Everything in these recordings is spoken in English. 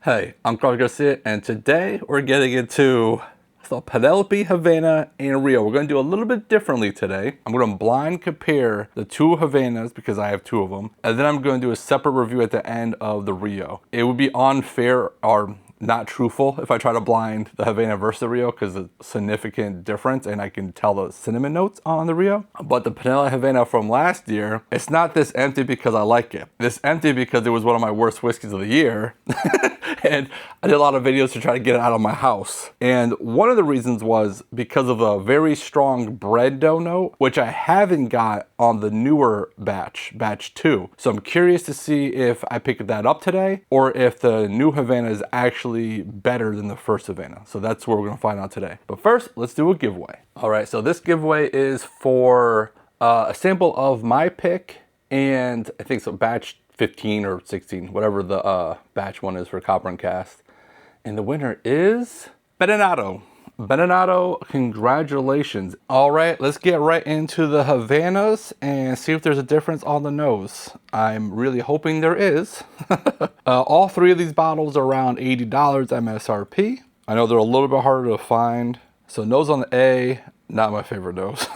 Hey, I'm Carlos Garcia, and today we're getting into the Penelope Havana and Rio. We're going to do a little bit differently today. I'm going to blind compare the two Havanas because I have two of them, and then I'm going to do a separate review at the end of the Rio. It would be unfair or not truthful if I try to blind the Havana versus the Rio because it's a significant difference and I can tell the cinnamon notes on the Rio. But the Penelope Havana from last year, it's not this empty because I like it. It's empty because it was one of my worst whiskeys of the year. And I did a lot of videos to try to get it out of my house. And one of the reasons was because of a very strong bread dough note, which I haven't got on the newer batch 2. So I'm curious to see if I pick that up today or if the new Havana is actually better than the first Havana. So that's what we're gonna find out today. But first, let's do a giveaway. All right, so this giveaway is for a sample of my pick, and I think so batch 15 or 16, whatever the batch one is for copper and cask. And the winner is Benenato. Benenato, congratulations. All right, let's get right into the Havanas and see if there's a difference on the nose. I'm really hoping there is. All three of these bottles are around $80 MSRP. I know they're a little bit harder to find. So nose on the A, not my favorite nose.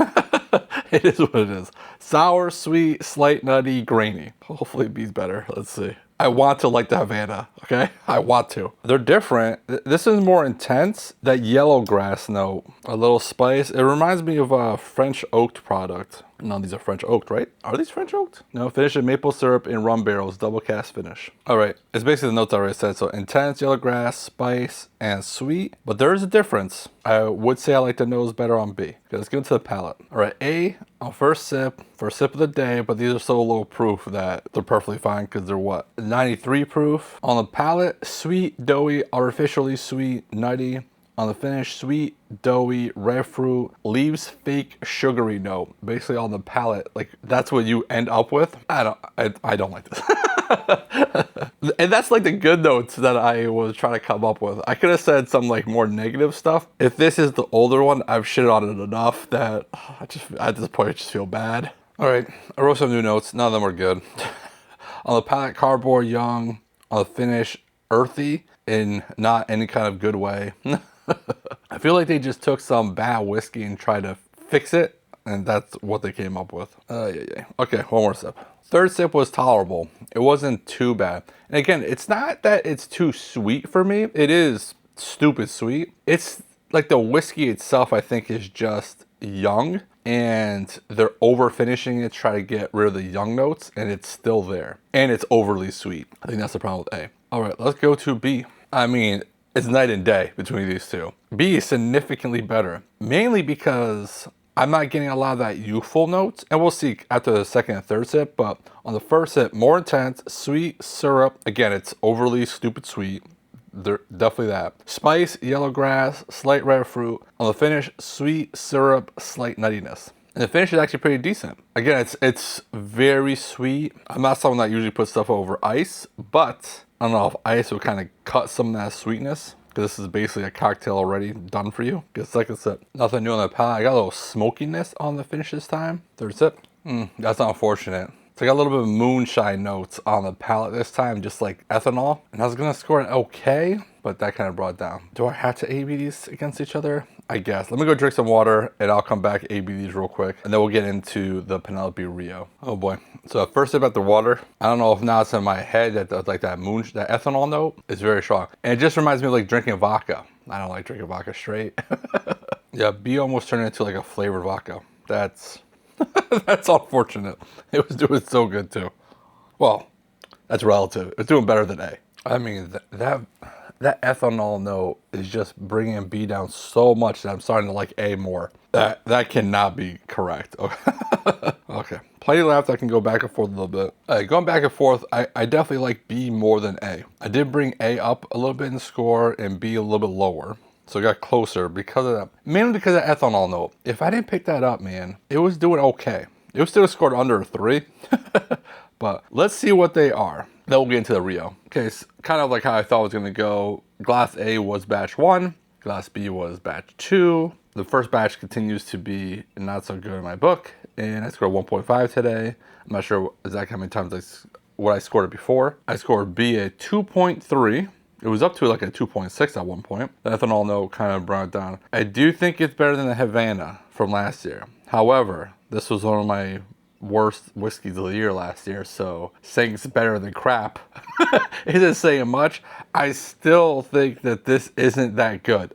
It is what it is. Sour, sweet, slight nutty, grainy. Hopefully B's better. Let's see. I want to like the Havana, okay? I want to. They're different. This is more intense. That yellow grass note, a little spice. It reminds me of a French oaked product. None of these are French oaked, right? Are these French oaked? No, finished in maple syrup in rum barrels, double cast finish. All right, it's basically the notes I already said. So intense, yellow grass, spice, and sweet. But there is a difference. I would say I like the nose better on B. Okay, let's get into the palate. All right, A on first sip of the day, but these are so low proof that they're perfectly fine because they're what? 93 proof. On the palate, sweet, doughy, artificially sweet, nutty. On the finish, sweet, doughy, red fruit, leaves fake sugary note. Basically on the palate, like that's what you end up with. I don't like this. And that's like the good notes that I was trying to come up with. I could have said some like more negative stuff. If this is the older one, I've shitted on it enough that at this point I just feel bad. All right, I wrote some new notes. None of them are good. On the palate, cardboard, young. On the finish, earthy in not any kind of good way. I feel like they just took some bad whiskey and tried to fix it, and that's what they came up with. Yeah. Okay, one more sip. Third sip was tolerable. It wasn't too bad. And again, it's not that it's too sweet for me. It is stupid sweet. It's like the whiskey itself, I think, is just young, and they're over finishing it to try to get rid of the young notes, and it's still there. And it's overly sweet. I think that's the problem with A. All right, let's go to B. I mean, it's night and day between these two. B is significantly better, mainly because I'm not getting a lot of that youthful notes, and we'll see after the second and third sip, but on the first sip, more intense, sweet syrup. Again, it's overly stupid sweet. They're definitely that. Spice, yellow grass, slight red fruit. On the finish, sweet syrup, slight nuttiness. And the finish is actually pretty decent. Again, it's very sweet. I'm not someone that usually puts stuff over ice, but I don't know if ice would kind of cut some of that sweetness, because this is basically a cocktail already done for you. Get second sip. Nothing new on the palate. I got a little smokiness on the finish this time. Third sip. That's unfortunate. So I got a little bit of moonshine notes on the palate this time, just like ethanol. And I was gonna score an okay, but that kind of brought it down. Do I have to A/B these against each other? I guess. Let me go drink some water and I'll come back A/B these real quick. And then we'll get into the Penelope Rio. Oh boy. So first sip at the water. I don't know if now it's in my head that like that ethanol note is very strong. And it just reminds me of like drinking vodka. I don't like drinking vodka straight. Yeah, B almost turned into like a flavored vodka. That's unfortunate. It was doing so good too. Well, that's relative. It's doing better than A. I mean, that ethanol note is just bringing B down so much that I'm starting to like A more. That cannot be correct. Okay. Okay. Plenty left. I can go back and forth a little bit. Going back and forth, I definitely like B more than A. I did bring A up a little bit in the score and B a little bit lower. So it got closer because of that. Mainly because of that ethanol note. If I didn't pick that up, man, it was doing okay. It was still scored under a 3. But let's see what they are. Then we'll get into the Rio. Okay, so kind of like how I thought it was going to go. Glass A was batch 1. Glass B was batch 2. The first batch continues to be not so good in my book. And I scored 1.5 today. I'm not sure exactly how many times what I scored it before. I scored B at 2.3. It was up to like a 2.6 at one point. The ethanol note kind of brought it down. I do think it's better than the Havana from last year. However, this was one of my worst whiskeys of the year last year, so saying it's better than crap isn't saying much. I still think that this isn't that good.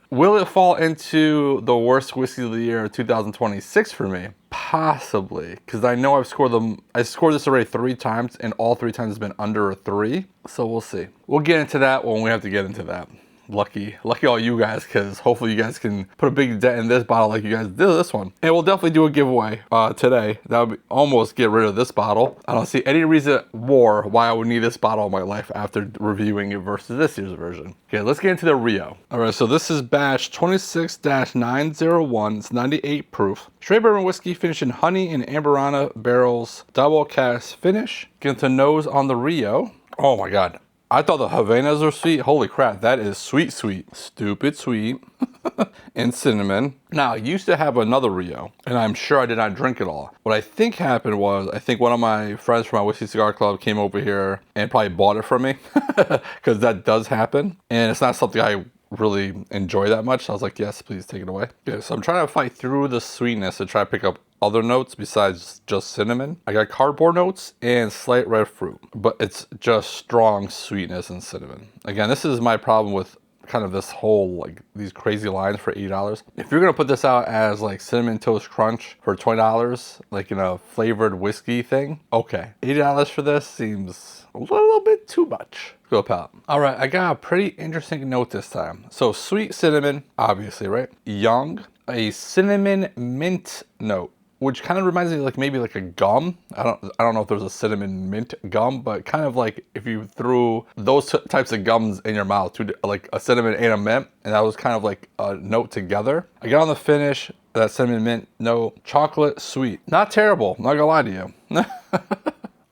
Will it fall into the worst whiskey of the year of 2026 for me? Possibly, because I know I scored this already 3 times, and all 3 times it's been under a 3. So we'll see. We'll get into that when we have to get into that. Lucky all you guys, because hopefully you guys can put a big dent in this bottle like you guys did this one. And we'll definitely do a giveaway today. That would almost get rid of this bottle. I don't see any reason more why I would need this bottle in my life after reviewing it versus this year's version. Okay, let's get into the Rio. All right, so this is batch 26-901. It's 98 proof. Straight bourbon whiskey finished in honey and amberana barrels. Double cask finish. Get into nose on the Rio. Oh my God. I thought the Havanas were sweet. Holy crap, that is sweet, sweet. Stupid sweet. And cinnamon. Now, I used to have another Rio, and I'm sure I did not drink it all. What I think happened was, I think one of my friends from my Whiskey Cigar Club came over here and probably bought it from me, because that does happen. And it's not something I really enjoy that much. So I was like, yes, please take it away. Okay, so I'm trying to fight through the sweetness to try to pick up other notes besides just cinnamon. I got cardboard notes and slight red fruit, but it's just strong sweetness and cinnamon. Again, this is my problem with kind of this whole, like, these crazy lines for $80. If you're gonna put this out as like Cinnamon Toast Crunch for $20, like in a flavored whiskey thing, okay. $80 for this seems a little bit too much. Go palate. All right, I got a pretty interesting note this time. So sweet cinnamon, obviously, right? Young, a cinnamon mint note, which kind of reminds me like maybe like a gum. I don't know if there's a cinnamon mint gum, but kind of like if you threw those types of gums in your mouth, like a cinnamon and a mint, and that was kind of like a note together. I got on the finish, that cinnamon mint note, chocolate sweet. Not terrible, not gonna lie to you.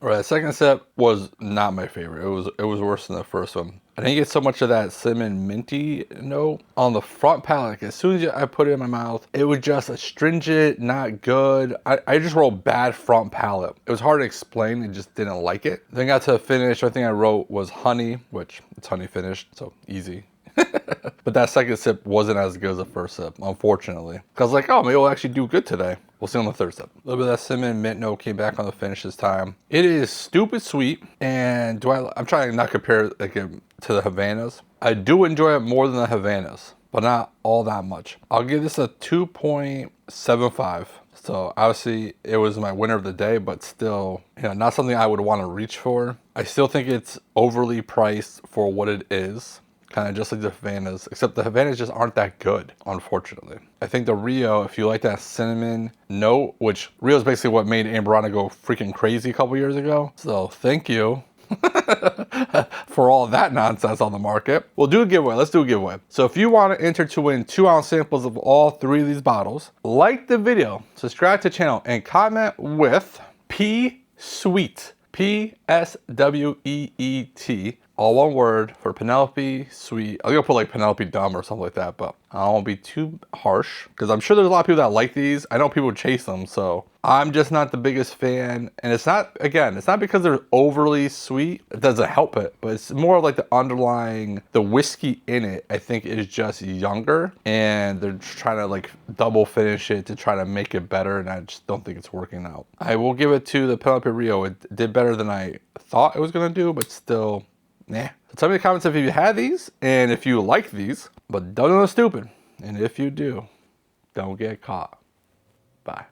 All right, the second sip was not my favorite. It was worse than the first one. I didn't get so much of that cinnamon minty note on the front palate. Like, as soon as I put it in my mouth, it was just astringent, not good. I just wrote bad front palate. It was hard to explain. I just didn't like it. Then got to the finish. Everything I wrote was honey, which it's honey finished, so easy. But that second sip wasn't as good as the first sip, unfortunately. Because I was like, oh, maybe it'll actually do good today. We'll see on the third sip. A little bit of that cinnamon mint note came back on the finish this time. It is stupid sweet, and I'm trying to not compare it like to the Havanas. I do enjoy it more than the Havanas, but not all that much. I'll give this a 2.75. So obviously it was my winner of the day, but still, you know, not something I would want to reach for. I still think it's overly priced for what it is. Kind of just like the Havanas, except the Havanas just aren't that good, unfortunately. I think the Rio, if you like that cinnamon note, which Rio is basically what made Amberana go freaking crazy a couple years ago. So thank you for all that nonsense on the market. We'll do a giveaway. Let's do a giveaway. So if you want to enter to win 2-ounce samples of all 3 of these bottles, like the video, subscribe to the channel, and comment with P Sweet. P-S-W-E-E-T. All one word for Penelope Sweet. I'm gonna put like Penelope Dumb or something like that, but I don't want to be too harsh because I'm sure there's a lot of people that like these. I know people chase them, so I'm just not the biggest fan. And it's not, again, it's not because they're overly sweet. It doesn't help it, but it's more of like the underlying, the whiskey in it, I think is just younger, and they're trying to like double finish it to try to make it better, and I just don't think it's working out. I will give it to the Penelope Rio. It did better than I thought it was gonna do, but still, nah. So tell me in the comments if you had these and if you like these, but don't do nothing stupid. And if you do, don't get caught. Bye.